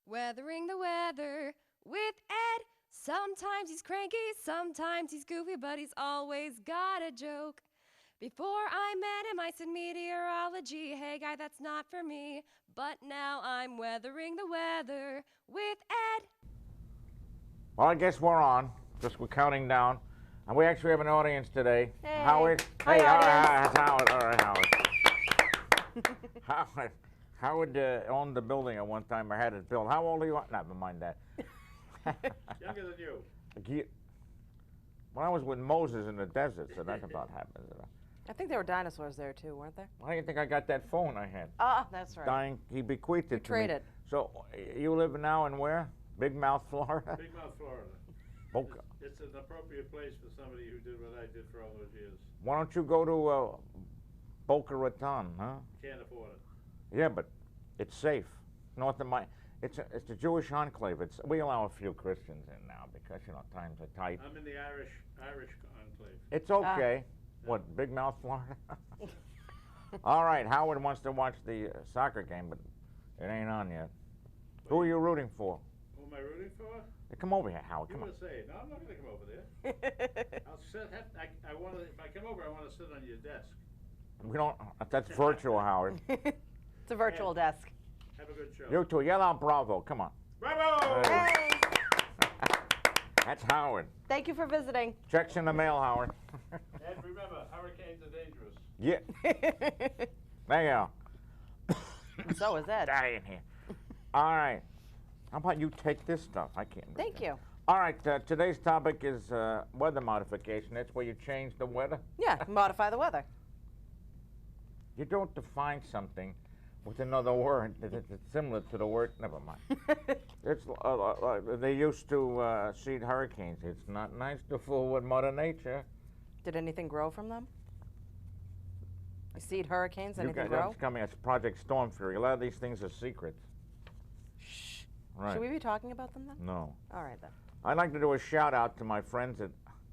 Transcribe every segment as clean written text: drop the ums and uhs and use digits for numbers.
Weathering the weather with Ed. Sometimes he's cranky, sometimes he's goofy, but he's always got a joke. Before I met him, I said meteorology. Hey, guy, that's not for me. But now I'm weathering the weather with Ed. Well, I guess we're on. Just we're counting down. And we actually have an audience today. Hey. Howard. Hi, hey, audience. Howard. All right, Howard. Howard owned the building at one time, or had it built. How old are you? Never mind that. Younger than you. When I was with Moses in the desert, so that about happened. I think there were dinosaurs there too, weren't there? Why do you think I got that phone I had? Ah, that's right. Dying, he bequeathed it to me. Traded. So you live now in where? Big Mouth, Florida? Big Mouth, Florida. Boca. It's an appropriate place for somebody who did what I did for all those years. Why don't you go to Boca Raton, huh? Can't afford it. Yeah, but it's safe. North of my, it's a Jewish enclave. We allow a few Christians in now because times are tight. I'm in the Irish enclave. It's okay. What, Big Mouth, Florida? All right, Howard wants to watch the soccer game, but it ain't on yet. Who are you rooting for? Who am I rooting for? Hey, come over here, Howard. Come on. USA. No, I'm not going to come over there. I'll sit. I want to. If I come over, I want to sit on your desk. We don't. That's virtual, Howard. It's a virtual desk. Have a good show. You two, yell out "Bravo!" Come on. Bravo! Hey! That's Howard. Thank you for visiting. Checks in the mail, Howard. And remember, hurricanes are dangerous. Yeah. There you go. So is Ed. Die in here. All right. How about you take this stuff? I can't read Thank that. you. All right. Today's topic is weather modification. That's where you change the weather. Yeah, modify the weather. You don't define something with another word that's similar to the word. Never mind. It's they used to seed hurricanes. It's not nice to fool with Mother Nature. Did anything grow from them? You seed hurricanes, anything That's grow? coming. It's Project Storm Fury. A lot of these things are secrets. Shh. Right. Should we be talking about them then? No. All right then. I'd like to do a shout out to my friends that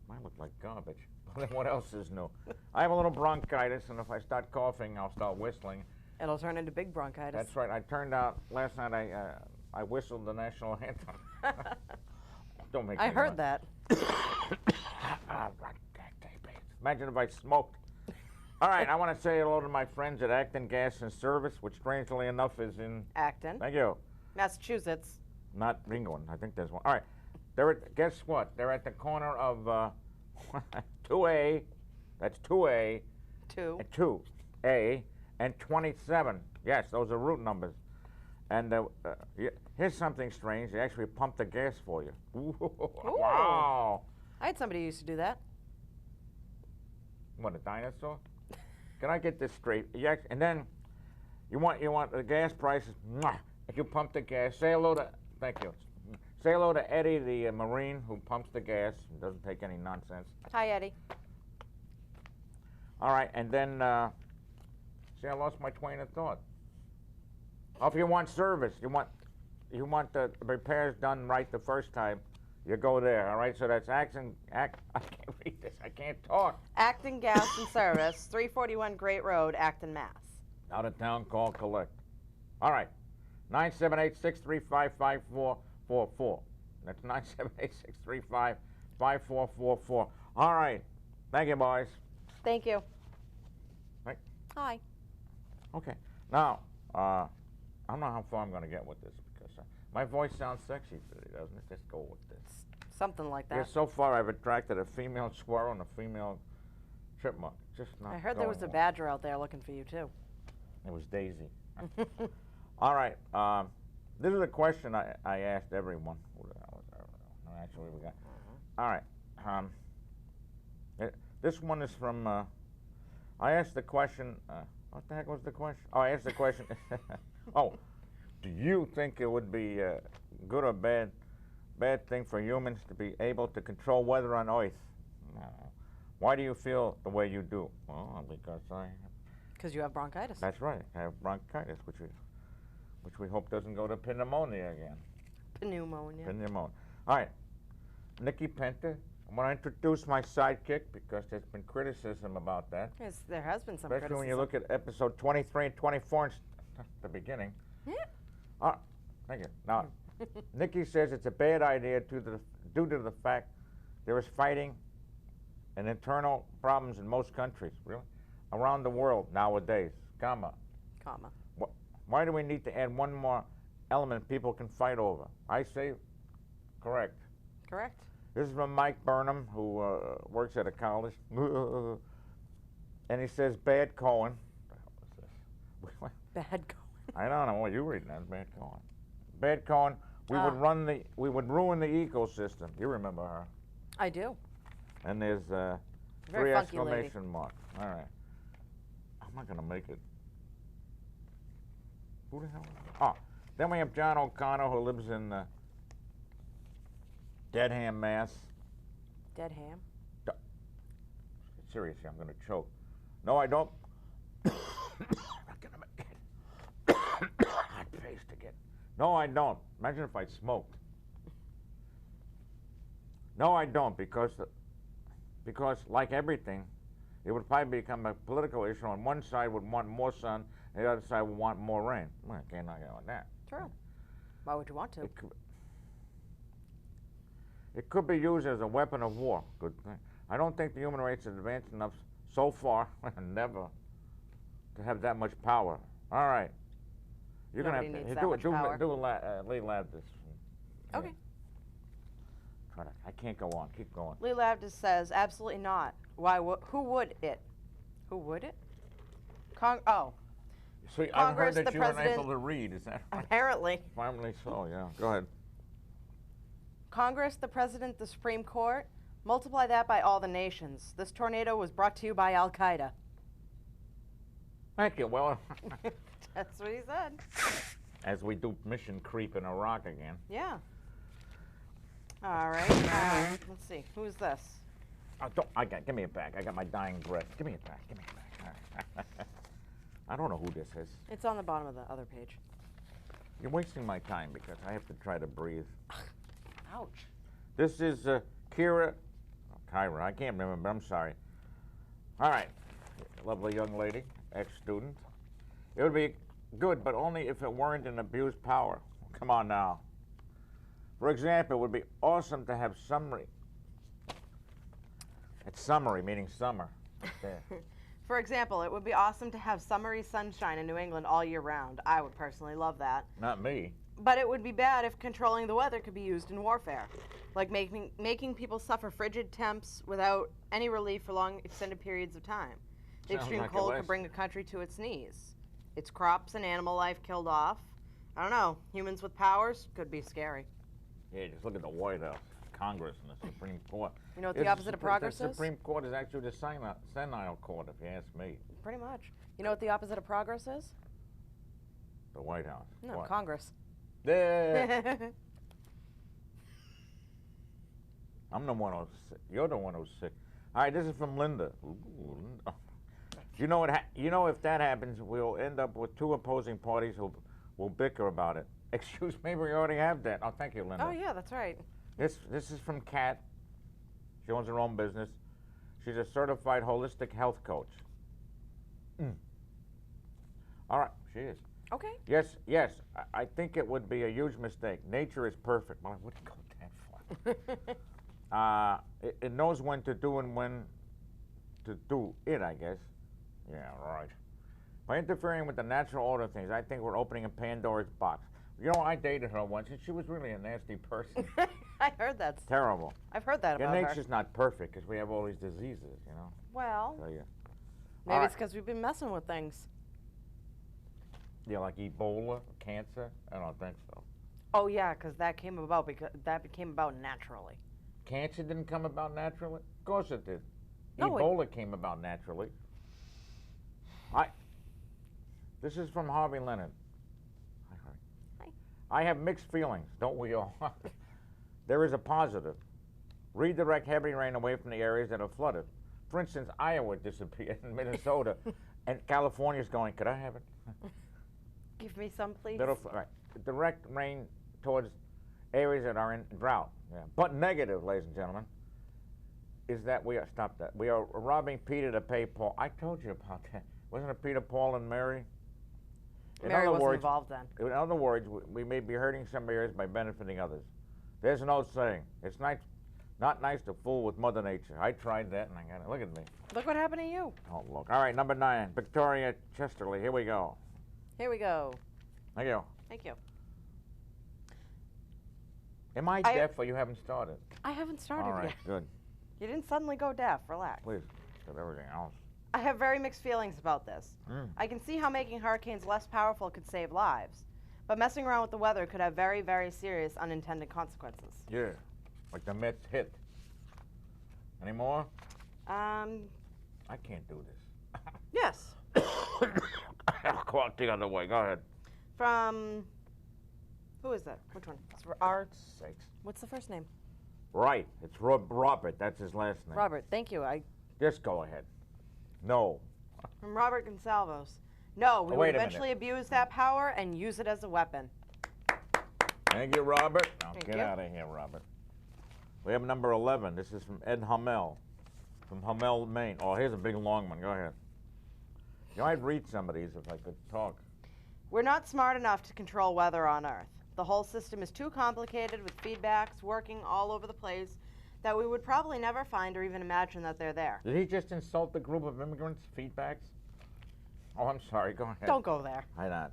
I look like garbage. But what else is new? I have a little bronchitis, and if I start coughing, I'll start whistling. It'll turn into big bronchitis. That's right. I turned out last night. I whistled the national anthem. Don't make. I me heard laugh. that. Imagine if I smoked. All right, I want to say hello to my friends at Acton Gas and Service, which strangely enough is in. Acton, Thank you. Massachusetts. Not England. I think there's one. All right. They're at, guess what? They're at the corner of 2A. That's 2A. 2. And 2A and 27. Yes, those are route numbers. And here's something strange. They actually pump the gas for you. Ooh. Wow. I had somebody who used to do that. What, a dinosaur? Can I get this straight? And then you want the gas prices. If you pump the gas, say hello to. Thank you. Say hello to Eddie, the Marine who pumps the gas. Doesn't take any nonsense. Hi, Eddie. All right, and then see, I lost my train of thought. Oh, if you want service, you want the repairs done right the first time, you go there. All right, so that's I can't read this. I can't talk. Acton Gas and Service, 341 Great Road, Acton, Mass. Out of town, call, collect. All right, 978-635-5444. That's 978-635-5444. All right, thank you, boys. Thank you. Right. Hi. Okay. Now, I don't know how far I'm going to get with this because my voice sounds sexy today, doesn't it? Just go with this. Something like that. Yeah, so far I've attracted a female squirrel and a female chipmunk. Just not. I heard there was a going badger out there looking for you, too. well. It was Daisy. All right. This is a question I asked everyone. Who the hell is that? No, actually, we got. All right. This one is from. I asked the question. What the heck was the question? Oh, I asked the question. Oh, do you think it would be good or bad thing for humans to be able to control weather on Earth? No. Why do you feel the way you do? Well, because Because you have bronchitis. That's right. I have bronchitis, which we hope doesn't go to pneumonia again. Pneumonia. Pneumonia. All right. Niki Penta. I want to introduce my sidekick because there's been criticism about that. Yes, there has been some Especially criticism. when you look at episode 23 and 24 the beginning. Yeah. Thank you. Now, Nikki says it's a bad idea due to the fact there is fighting and internal problems in most countries, really, around the world nowadays, comma. Why do we need to add one more element people can fight over? I say correct. Correct. This is from Mike Burnham, who works at a college. And he says, bad Cohen. What the hell is this? Bad Cohen. I don't know what you're reading. That's bad Cohen. Bad Cohen. We would ruin the ecosystem. You remember her? I do. And there's Very 3 funky lady. exclamation marks. All right. I'm not gonna make it. Who the hell is it? Oh, then we have John O'Connor, who lives in Dedham, Mass. Dead ham. Seriously, I'm gonna choke. No, I don't. I'm not gonna make it. Hot face again. No, I don't. Imagine if I smoked. No, I don't, because like everything, it would probably become a political issue. On one side would want more sun, and the other side would want more rain. Well, I can't argue on that. True. Why would you want to? It could be used as a weapon of war. Good thing. I don't think the human race has advanced enough so far, never, to have that much power. All right. You're Nobody gonna have needs to that much power. Lee Lab this. Okay. I can't go on. Keep going. Lee Labdis says, absolutely not. Why? Who would it? Who would it? Oh, See, I've heard Congress, that the you're unable president- to read. Is that right? apparently. Finally so, yeah. Go ahead. Congress, the President, the Supreme Court. Multiply that by all the nations. This tornado was brought to you by Al Qaeda. Thank you. Well, That's what he said. as we do mission creep in Iraq again. Yeah. All right. Let's see. Who's this? Give me it back. I got my dying breath. Give me it back. Give me it back. I don't know who this is. It's on the bottom of the other page. You're wasting my time because I have to try to breathe. Ouch. This is Kyra. I can't remember. I'm sorry. All right. Lovely young lady, ex-student. It would be good, but only if it weren't an abused power. Come on now. For example, it would be awesome to have summary. It's summary, meaning summer. There. For example, it would be awesome to have summery sunshine in New England all year round. I would personally love that. Not me. But it would be bad if controlling the weather could be used in warfare, like making people suffer frigid temps without any relief for long, extended periods of time. The Sounds extreme like a cold could lesson. bring a country to its knees. Its crops and animal life killed off. I don't know. Humans with powers could be scary. Yeah, just look at the White House, Congress, and the Supreme Court. You know what the opposite of progress The is? Supreme Court is actually the senile court, if you ask me. Pretty much. You know what the opposite of progress is? The White House. No, What? Congress. Yeah. I'm the one who's sick. You're the one who's sick. All right, this is from Linda. Ooh, Linda. You know, if that happens, we'll end up with 2 opposing parties who will bicker about it. Excuse me, we already have that. Oh, thank you, Linda. Oh, yeah, that's right. This is from Kat. She owns her own business. She's a certified holistic health coach. All right, she is. Okay. Yes, I think it would be a huge mistake. Nature is perfect. Well, I wouldn't go that far. It knows when to do and when to do it, I guess. Yeah, right. By interfering with the natural order of things, I think we're opening a Pandora's box. You know, I dated her once, and she was really a nasty person. I heard that. Terrible. I've heard that Your about her. nature's not perfect because we have all these diseases, you know. Well, So, yeah. maybe All it's because we've been messing with things. Yeah, like Ebola, cancer? I don't think so. Oh yeah, because that came about naturally. Cancer didn't come about naturally? Of course it did. No, Ebola came about naturally. This is from Harvey Leonard. Hi, Harvey. Hi. I have mixed feelings, don't we all? There is a positive. Redirect heavy rain away from the areas that are flooded. For instance, Iowa disappeared, and Minnesota, and California's going, could I have it? Give me some, please. Right. Direct rain towards areas that are in drought. Yeah. But negative, ladies and gentlemen, is that we are robbing Peter to pay Paul. I told you about that. Wasn't it Peter, Paul, and Mary? Mary wasn't involved then. In other words, we may be hurting somebody else by benefiting others. There's an old saying. It's not nice to fool with Mother Nature. I tried that and I got it. Look at me. Look what happened to you. Oh, look. All right, number 9, Victoria Chesterley. Here we go. Here we go. Thank you. Thank you. Am I deaf or you haven't started? I haven't started All right, yet. good. You didn't suddenly go deaf. Relax. Please, got everything else. I have very mixed feelings about this. I can see how making hurricanes less powerful could save lives, but messing around with the weather could have very, very serious unintended consequences. Yeah, like the Mets hit. Any more? I can't do this. Yes. Go out the other way. Go ahead. From, who is that? Which one? It's R. Sakes. What's the first name? Right. It's Robert. That's his last name. Robert. Thank you. Just go ahead. No. From Robert Gonsalvos. No, we Oh, would wait a eventually abuse that power and use it as a weapon. Thank you, Robert. Now Thank get you. out of here, Robert. We have number 11. This is from Ed Hummel, from Hummel, Maine. Oh, here's a big long one. Go ahead. You know, I'd read some of these if I could talk. We're not smart enough to control weather on Earth. The whole system is too complicated with feedbacks working all over the place that we would probably never find or even imagine that they're there. Did he just insult the group of immigrants? Feedbacks? Oh, I'm sorry. Go ahead. Don't go there. Why not?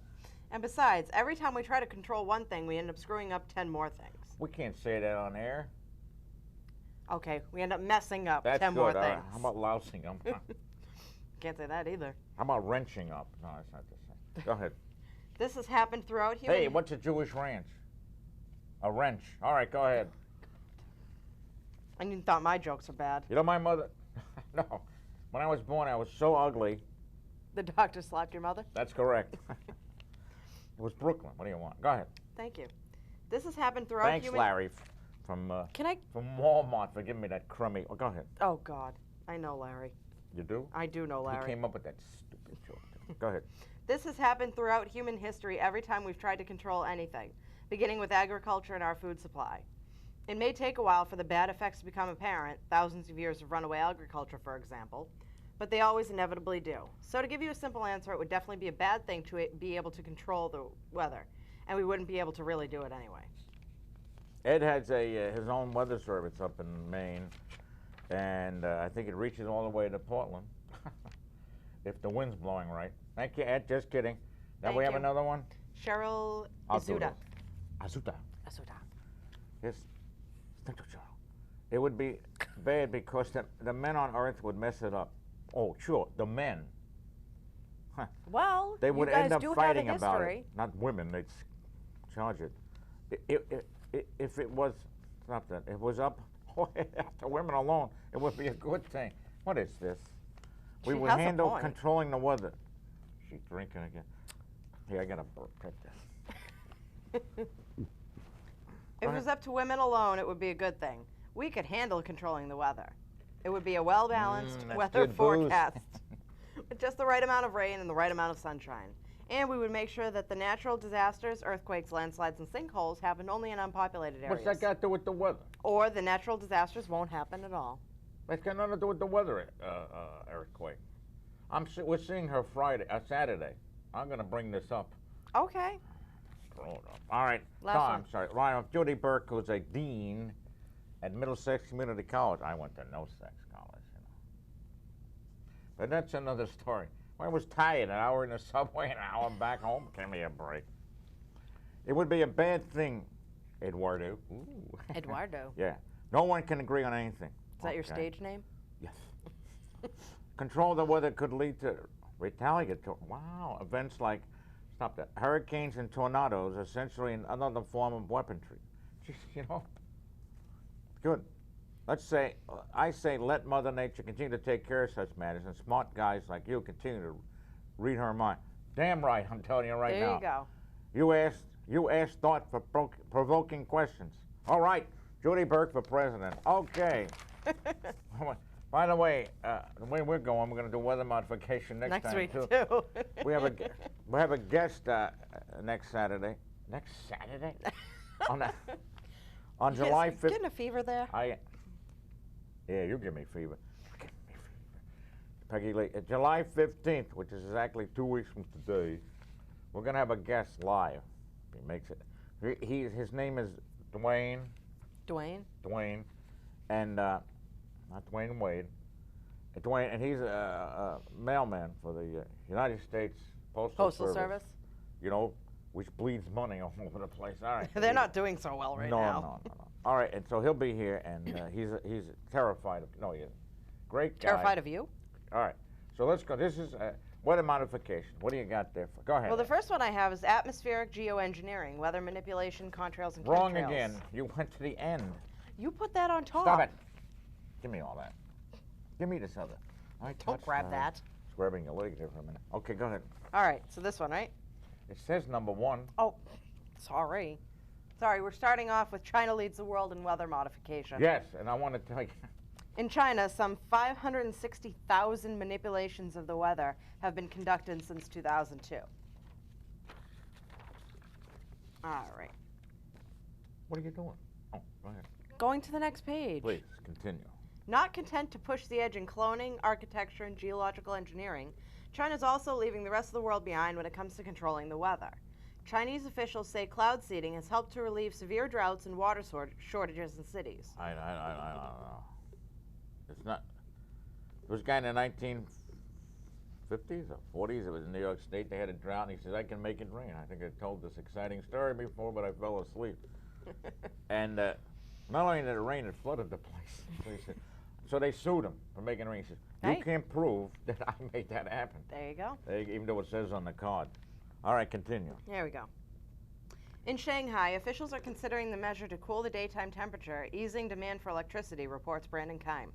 And besides, every time we try to control one thing, we end up screwing up 10 more things. We can't say that on air. Okay, we end up messing up That's 10 good. more All right. things. How about lousing them? Can't say that either. How about wrenching up? No, that's not the same. Go ahead. This has happened throughout human. Hey, what's a Jewish ranch? A wrench. All right, go ahead. And you thought my jokes are bad. You know my mother? No. When I was born, I was so ugly. The doctor slapped your mother? That's correct. It was Brooklyn. What do you want? Go ahead. Thank you. This has happened throughout Thanks, human. Larry, from Can I? from Walmart for giving me that crummy. Oh, go ahead. Oh, God. I know Larry. You do? I do know You Larry. came up with that stupid joke. Go ahead. This has happened throughout human history every time we've tried to control anything, beginning with agriculture and our food supply. It may take a while for the bad effects to become apparent, thousands of years of runaway agriculture, for example, but they always inevitably do. So to give you a simple answer, it would definitely be a bad thing to be able to control the weather, and we wouldn't be able to really do it anyway. Ed has his own weather service up in Maine, and I think it reaches all the way to Portland, if the wind's blowing right. Thank you, Ed. Just kidding. Now Thank we have you. another one? Cheryl I'll do Izuda. this. Azuta. Izuda. Yes. It would be bad because the men on Earth would mess it up. Oh, sure, the men. Well, They would you guys end up do fighting have a about history. it. Not women, they'd charge it. If it was, stop that, it was up to women alone, it would be a good thing. What is this? We She would has a handle point. controlling the weather. She's drinking again. Here, I got a burp. Take this. If it was up to women alone, it would be a good thing. We could handle controlling the weather. It would be a well-balanced that's weather good booze. forecast with just the right amount of rain and the right amount of sunshine. And we would make sure that the natural disasters, earthquakes, landslides, and sinkholes happen only in unpopulated areas. What's that got to do with the weather? Or the natural disasters won't happen at all. That's got nothing to do with the weather, earthquake. We're seeing her Saturday. I'm going to bring this up. Okay. Screw it up. All right. Last No, one. I'm sorry. Ryan, Judy Burke, who's a dean at Middlesex Community College. I went to no-sex college, you know. But that's another story. I was tired, an hour in the subway, an hour back home. Give me a break. It would be a bad thing, Eduardo. Ooh. Eduardo. Yeah. No one can agree on anything. Is that your Okay. stage name? Yes. Control the weather could lead to retaliatory, events like, stop that, hurricanes and tornadoes, essentially another form of weaponry. Just, you know, good. Let's say, I say let Mother Nature continue to take care of such matters, and smart guys like you continue to read her mind. Damn right, I'm telling you right There now. you go. You asked thought-provoking questions. All right, Judy Burke for president. Okay. By the way we're going, we're going to do weather modification next time week, too. too. We have a guest next Saturday. Next Saturday? on July 5th. Getting a fever there? Yeah, you give me fever. Give me fever. Peggy Lee, July 15th, which is exactly 2 weeks from today, We're gonna have a guest live. He makes it. His name is Dwayne. Dwayne? And not Dwayne Wade. Dwayne, and he's a mailman for the United States Postal Service? You know, which bleeds money all over the place. All right. They're not doing so well right now. No. All right, and so he'll be here, and he's terrified of. No, he isn't. Great guy. Terrified of you? All right, so let's go. This is weather modification. What do you got there for? Go ahead. Well, the first one I have is atmospheric geoengineering, weather manipulation, contrails, and chemtrails. Wrong again. You went to the end. You put that on top. Stop it. Give me all that. Give me this other. Don't grab that. It's grabbing your leg there for a minute. Okay, go ahead. All right, so this one, right? It says number 1. Oh, sorry. Sorry, we're starting off with China leads the world in weather modification. Yes, and I want to tell you. In China, some 560,000 manipulations of the weather have been conducted since 2002. All right. What are you doing? Oh, go ahead. Going to the next page. Please, continue. Not content to push the edge in cloning, architecture, and geological engineering, China's also leaving the rest of the world behind when it comes to controlling the weather. Chinese officials say cloud seeding has helped to relieve severe droughts and water shortages in cities. I don't know. It's not. There was a guy in the 1950s or 40s. It was in New York State. They had a drought, and he says, "I can make it rain." I think I told this exciting story before, but I fell asleep. And not only did it rain, it flooded the place. So, he said, so they sued him for making it rain. He said, "You Hey. can't prove that I made that happen." There you go. Even though it says on the card. All right, continue. There we go. In Shanghai, officials are considering the measure to cool the daytime temperature, easing demand for electricity, reports Brandon Keim.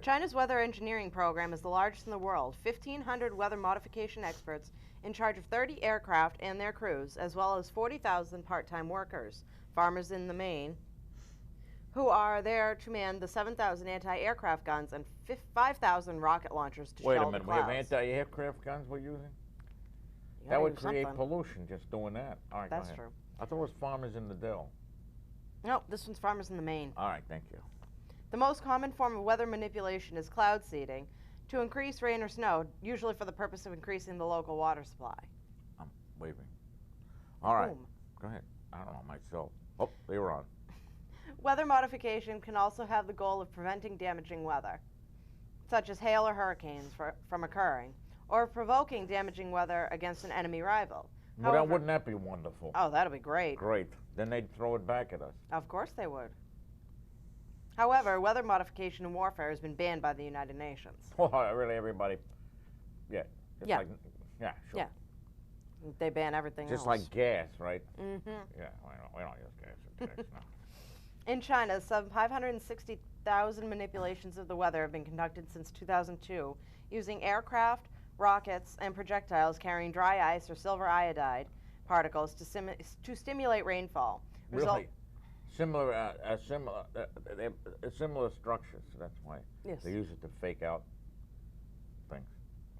China's weather engineering program is the largest in the world. 1,500 weather modification experts in charge of 30 aircraft and their crews, as well as 40,000 part-time workers, farmers in the main, who are there to man the 7,000 anti-aircraft guns and 5,000 rocket launchers to Wait a shell minute, the we have clouds. anti-aircraft guns we're using? You That gotta would do create something. pollution just doing that. All right, That's go ahead. true. I thought it was farmers in the Dell. No, this one's farmers in the main. All right, thank you. The most common form of weather manipulation is cloud seeding to increase rain or snow, usually for the purpose of increasing the local water supply. I'm waving. All right, Boom. go ahead. I don't know myself. Oh, they were on. Weather modification can also have the goal of preventing damaging weather, such as hail or hurricanes, from occurring, or provoking damaging weather against an enemy rival. Well, However- wouldn't that be wonderful? Oh, that'd be great. Great. Then they'd throw it back at us. Of course they would. However, weather modification in warfare has been banned by the United Nations. Well, really, everybody. Yeah. Just Yeah. Like, yeah, sure. Yeah. They ban everything Just else. like gas, right? Mm-hmm. Yeah, we don't use gas in Texas, no. In China, some 560,000 manipulations of the weather have been conducted since 2002 using aircraft, rockets, and projectiles carrying dry ice or silver iodide particles to stimulate rainfall. Really? Similar structures, so that's why. Yes. They use it to fake out things.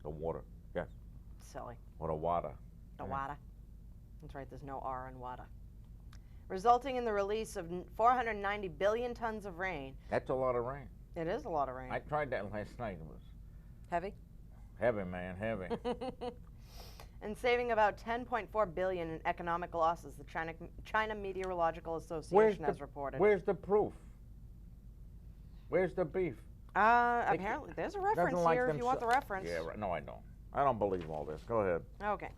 The water, yes. Silly. Or the water. The Yeah. WADA. That's right, there's no R in WADA. Resulting in the release of 490 billion tons of rain. That's a lot of rain. It is a lot of rain. I tried that last night. It was Heavy? heavy, man, heavy. And saving about 10.4 billion in economic losses, the China Meteorological Association has reported. Where's the proof? Where's the beef? Apparently, there's a reference Doesn't like here if you want the reference. Yeah, right. No, I don't. I don't believe all this. Go ahead. Okay.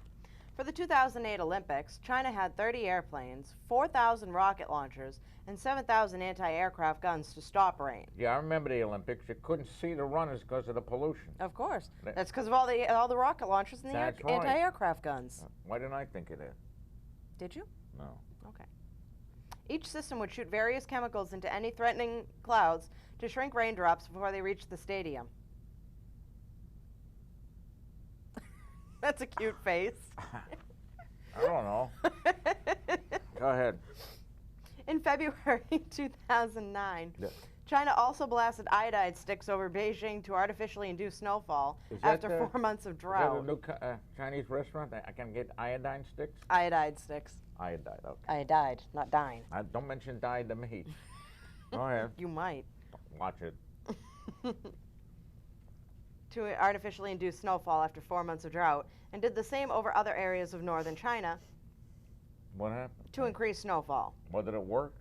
For the 2008 Olympics, China had 30 airplanes, 4,000 rocket launchers, and 7,000 anti-aircraft guns to stop rain. Yeah, I remember the Olympics. You couldn't see the runners because of the pollution. Of course. That- That's because of all the rocket launchers and the That's right. anti-aircraft guns. Why didn't I think of that? Did you? No. Okay. Each system would shoot various chemicals into any threatening clouds to shrink raindrops before they reach the stadium. That's a cute face. I don't know. Go ahead. In February 2009, Yeah. China also blasted iodide sticks over Beijing to artificially induce snowfall Is that after the- 4 months of Is that drought. a new Chinese restaurant? I can get iodine sticks? Iodide sticks. Iodide, okay. Iodide, not dine. Don't mention dye to me. Go ahead. You might. Watch it. to artificially induce snowfall after 4 months of drought, and did the same over other areas of northern China What happened? to increase snowfall. Well, did it work?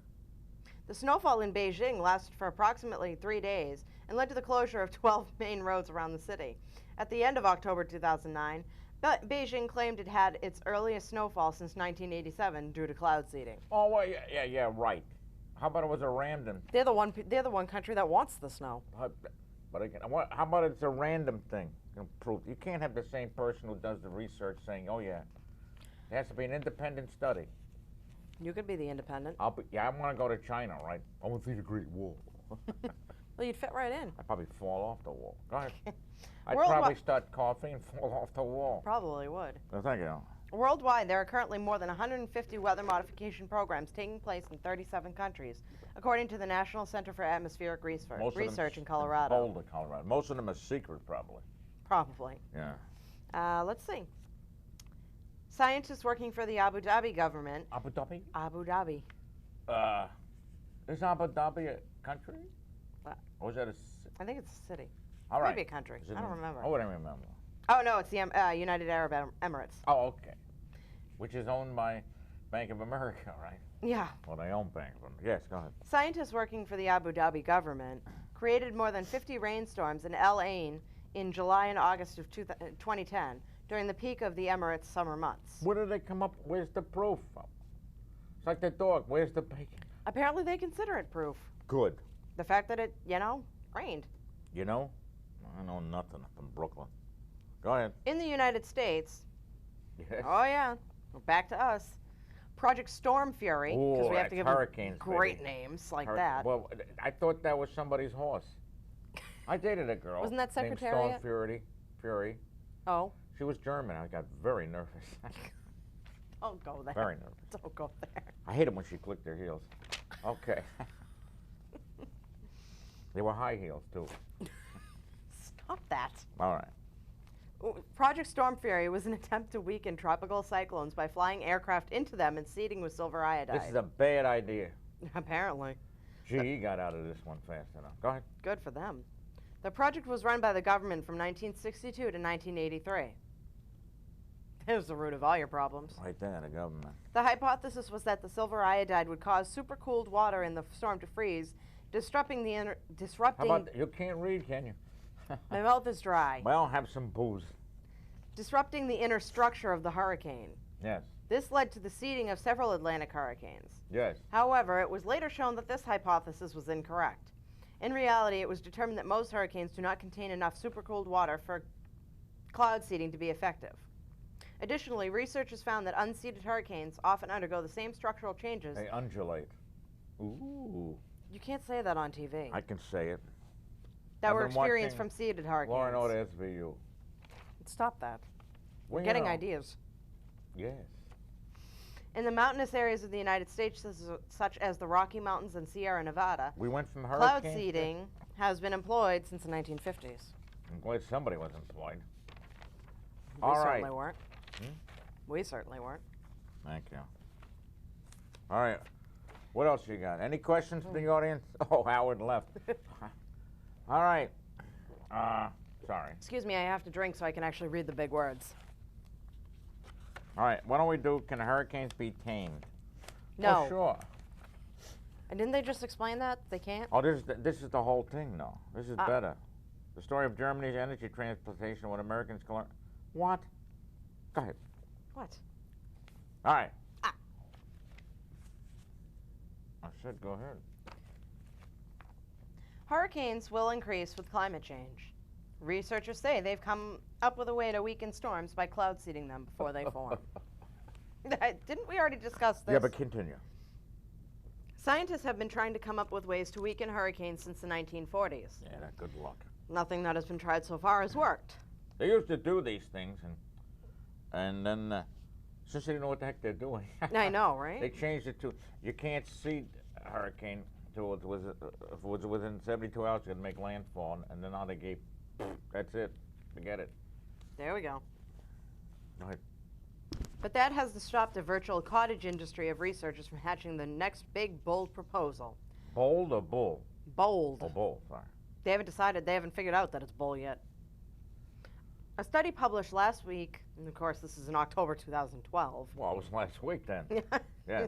The snowfall in Beijing lasted for approximately 3 days and led to the closure of 12 main roads around the city. At the end of October 2009, Beijing claimed it had its earliest snowfall since 1987 due to cloud seeding. Oh, well, yeah, right. How about it was a random? They're the one country that wants the snow. But again, how about it's a random thing? Proof. You can't have the same person who does the research saying, "Oh yeah," it has to be an independent study. You could be the independent. I want to go to China, right? I want to see the Great Wall. Well, you'd fit right in. I'd probably fall off the wall. Go ahead. I'd Worldwide- probably start coughing and fall off the wall. Probably would. Well, thank you. Worldwide, there are currently more than 150 weather modification programs taking place in 37 countries, according to the National Center for Atmospheric Most of them Research in Colorado. Boulder, Colorado. Most of them are secret, probably. Probably. Yeah. Let's see. Scientists working for the Abu Dhabi government. Abu Dhabi? Abu Dhabi. Is Abu Dhabi a country? Or is that a I think it's a city. All right. Maybe a country. Is it I don't remember. Oh, I don't remember. Oh, no, it's the United Arab Emirates. Oh, okay. Which is owned by Bank of America, right? Yeah. Well, they own Bank of America. Yes, go ahead. Scientists working for the Abu Dhabi government created more than 50 rainstorms in El Ain in July and August of 2010 during the peak of the Emirates' summer months. Where did they come up? Where's the proof? It's like the dog. Where's the bacon? Apparently, they consider it proof. Good. The fact that it, rained. You know? I know nothing up in Brooklyn. Go ahead. In the United States, Yes. oh yeah, we're back to us. Project Storm Fury, because Ooh, we have to that's give them hurricanes, great baby. names like that. Well, I thought that was somebody's horse. I dated a girl. Wasn't that named Storm Secretariat? Fury. Oh, She was German. I got very nervous. don't go there. Very nervous. Don't go there. I hate it when she clicked her heels. Okay. They were high heels, too. Stop that. All right. Project Storm Fury was an attempt to weaken tropical cyclones by flying aircraft into them and seeding with silver iodide. This is a bad idea. Apparently. GE got out of this one fast enough. Go ahead. Good for them. The project was run by the government from 1962 to 1983. There's the root of all your problems. Right there, the government. The hypothesis was that the silver iodide would cause supercooled water in the storm to freeze, disrupting the How about, you can't read, can you? my mouth is dry. Well, have some booze. Disrupting the inner structure of the hurricane. Yes. This led to the seeding of several Atlantic hurricanes. Yes. However, it was later shown that this hypothesis was incorrect. In reality, it was determined that most hurricanes do not contain enough supercooled water for cloud seeding to be effective. Additionally, researchers found that unseeded hurricanes often undergo the same structural changes. They undulate. Ooh. You can't say that on TV. I can say it. That I've were been experienced watching from seeded hurricanes. Lauren Oda SVU. Stop that. Well, We're you getting know. ideas. Yes. In the mountainous areas of the United States, such as the Rocky Mountains and Sierra Nevada, We went from cloud hurricanes. seeding has been employed since the 1950s. I'm glad somebody was employed. We All certainly right. weren't. Hmm? We certainly weren't. Thank you. All right. What else you got? Any questions from the audience? Oh, Howard left. All right. Sorry. Excuse me, I have to drink so I can actually read the big words. All right. Why don't we do, can hurricanes be tamed? No. Oh, sure. And didn't they just explain that? They can't? Oh, this is the whole thing, though. This is Uh, better. The story of Germany's energy transportation when Americans can learn. What? Go ahead. What? All right. Ah. I said go ahead. Hurricanes will increase with climate change. Researchers say they've come up with a way to weaken storms by cloud seeding them before they form. Didn't we already discuss this? Yeah, but continue. Scientists have been trying to come up with ways to weaken hurricanes since the 1940s. Yeah, good luck. Nothing that has been tried so far has worked. They used to do these things, and then since they didn't know what the heck they're doing, I know, right? they changed it to you can't seed a hurricane till it was if it was within 72 hours, it's gonna make landfall, and then now they gave that's it, forget it. There we go. Go ahead. But that has stopped a virtual cottage industry of researchers from hatching the next big, bold proposal. Bold or bull? Bold. Oh, bull. Sorry. They haven't decided, they haven't figured out that it's bull yet. A study published last week, and of course this is in October 2012. Well, it was last week then. Yeah.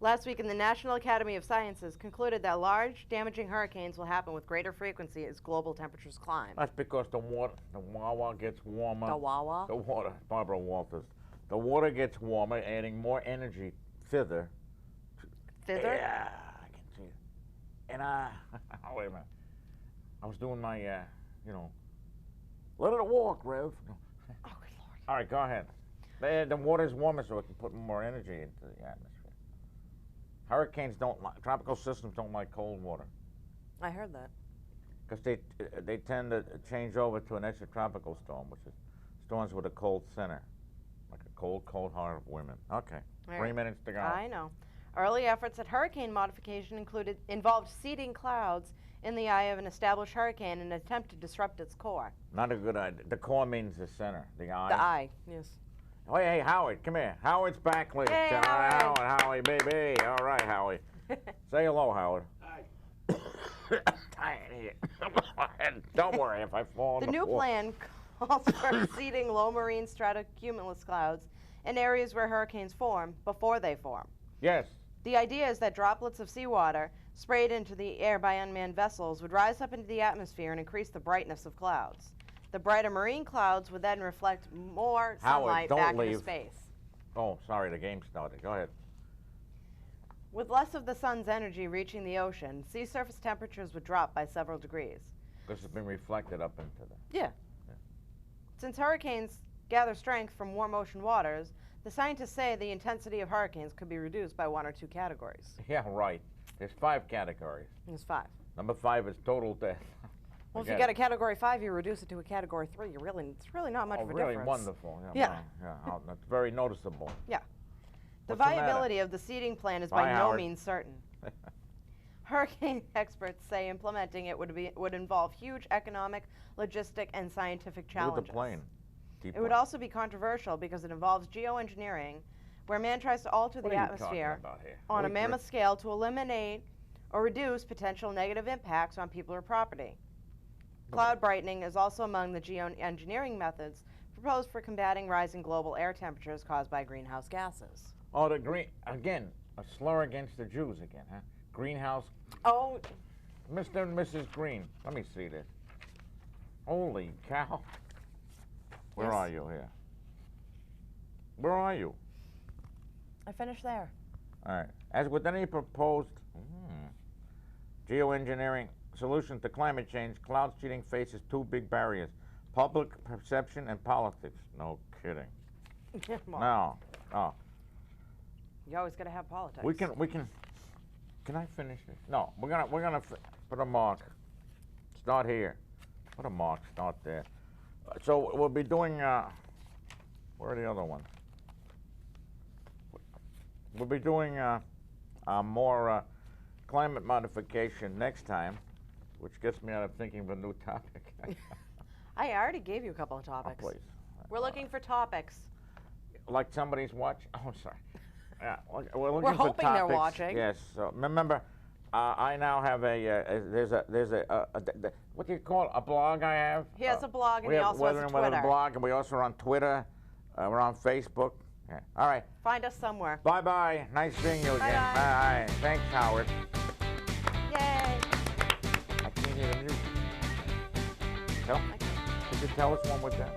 Last week in the National Academy of Sciences concluded that large, damaging hurricanes will happen with greater frequency as global temperatures climb. That's because the Wawa gets warmer. The Wawa? The water, Barbara Walters. The water gets warmer, adding more energy thither. Thither? Yeah, I can see it. And oh, wait a minute. I was doing my, let it walk, Rev. No. Oh, good Lord. All right, go ahead. The water's warmer, so it can put more energy into the atmosphere. Hurricanes don't like, tropical systems don't like cold water. I heard that. Because they tend to change over to an extratropical storm, which is storms with a cold center. Like a cold, cold heart of women. Okay, All 3 right. minutes to go. I know. Early efforts at hurricane modification involved seeding clouds in the eye of an established hurricane in an attempt to disrupt its core. Not a good idea. The core means the center, the eye. The eye, yes. Oh, hey, Howard, come here. Howard's back, ladies. Hey, Howard, Howard. Howie, baby. All right, Howie. Say hello, Howard. Hi. I'm tired here. Don't worry if I fall on The the new floor. plan calls for seeding low marine stratocumulus clouds in areas where hurricanes form before they form. Yes. The idea is that droplets of seawater sprayed into the air by unmanned vessels would rise up into the atmosphere and increase the brightness of clouds. The brighter marine clouds would then reflect more sunlight don't back into leave. space. Oh, sorry, the game started. Go ahead. With less of the sun's energy reaching the ocean, sea surface temperatures would drop by several degrees. Because it's been reflected up into the... Yeah. Since hurricanes gather strength from warm ocean waters, the scientists say the intensity of hurricanes could be reduced by 1 or 2 categories. Yeah, right. There's 5 categories. There's 5. Number 5 is total death. Well, if Forget you get it. a category 5, you reduce it to a category 3. It's really not much Oh, of a really difference. wonderful. Yeah. Right. Yeah. Oh, that's very noticeable. Yeah. The What's the matter? viability of the seeding plan is Bye, by no Howard. means certain. Hurricane experts say implementing it would involve huge economic, logistic, and scientific Do challenges. the plane. It would also be controversial because it involves geoengineering, where man tries to alter What the are you talking atmosphere about here? on a Wait, mammoth scale to eliminate or reduce potential negative impacts on people or property. Cloud brightening is also among the geoengineering methods proposed for combating rising global air temperatures caused by greenhouse gases. Oh, the green... Again, a slur against the Jews again, huh? Greenhouse... Oh, Mr. and Mrs. Green. Let me see this. Holy cow. Where Yes. are you here? Where are you? I finished there. All right. As with any proposed geoengineering solution to climate change, cloud seeding faces 2 big barriers: public perception and politics. No kidding. Well, No. Oh, you always got to have politics. we can. Can I finish this? No. We're gonna put a mark. Start here. Put a mark. Start there. So we'll be doing. Where are the other ones? We'll be doing more climate modification next time, which gets me out of thinking of a new topic. I already gave you a couple of Oh, topics. please. We're looking for topics. Like somebody's watching. Oh, sorry. Yeah, we're looking We're for hoping they're topics. watching. Yes. So remember, I now have there's a what do you call it? A blog I have. He has a blog and we he have also has a we have Twitter. blog, and we also are on Twitter. We're on Facebook. Yeah. All right. Find us somewhere. Bye bye. Nice seeing you again. Bye-bye. Bye. Thanks, Howard. Yay! I can't hear the music. Could you tell us one more time?